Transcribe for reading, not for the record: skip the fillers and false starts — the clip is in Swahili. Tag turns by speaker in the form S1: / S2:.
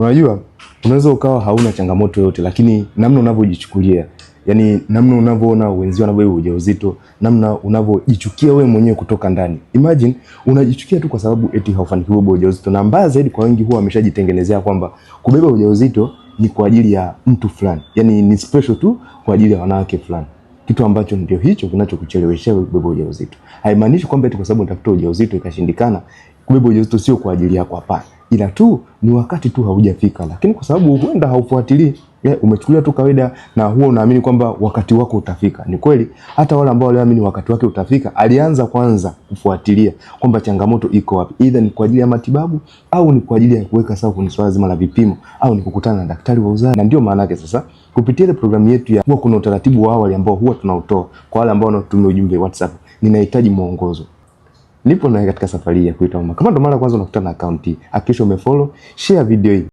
S1: Unajua, unaweza ukawa hauna changamoto yote, lakini namna unavyojichukulia, yani namna unavyoona wenzio wanabeba ujauzito, namna unavyojichukia wewe mwenyewe kutoka ndani. Imagine unajichukia tu kwa sababu eti haufanikiwi kubeba ujauzito, na mbaya zaidi kwa wengi huwa wameshajitengenezea kwamba kubeba ujauzito ni kwa ajili ya mtu fulani. Yani ni special tu kwa ajili ya wanawake fulani. Kitu ambacho ndio hicho kinachokucheleweshea kubeba ujauzito. Haimaanishi kwamba eti kwa sababu unatafuta ujauzito ikashindikana, kubeba ujauzito sio kwa ajili yako, hapana. Ila tu ni wakati tu haujafika, lakini kwa sababu huenda haufuatilii, umechukulia tu kawaida na huo unaamini kwamba wakati wako utafika. Ni kweli hata wale ambao waliamini wakati wake utafika, alianza kwanza kufuatilia kwamba changamoto iko wapi, either ni kwa ajili ya matibabu au ni kwa ajili ya kuweka sawa kwenye swala zima la vipimo au ni kukutana na daktari wa uzazi. Na ndio maana yake sasa kupitia ile programu yetu ya huwa kuna utaratibu wa awali ambao huwa tunautoa kwa wale ambao wanatumia ujumbe WhatsApp, ninahitaji mwongozo. Nipo na katika safari ya kuita mama. Kama ndo mara kwanza unakutana na account hii, hakikisha umefollow, share video hii.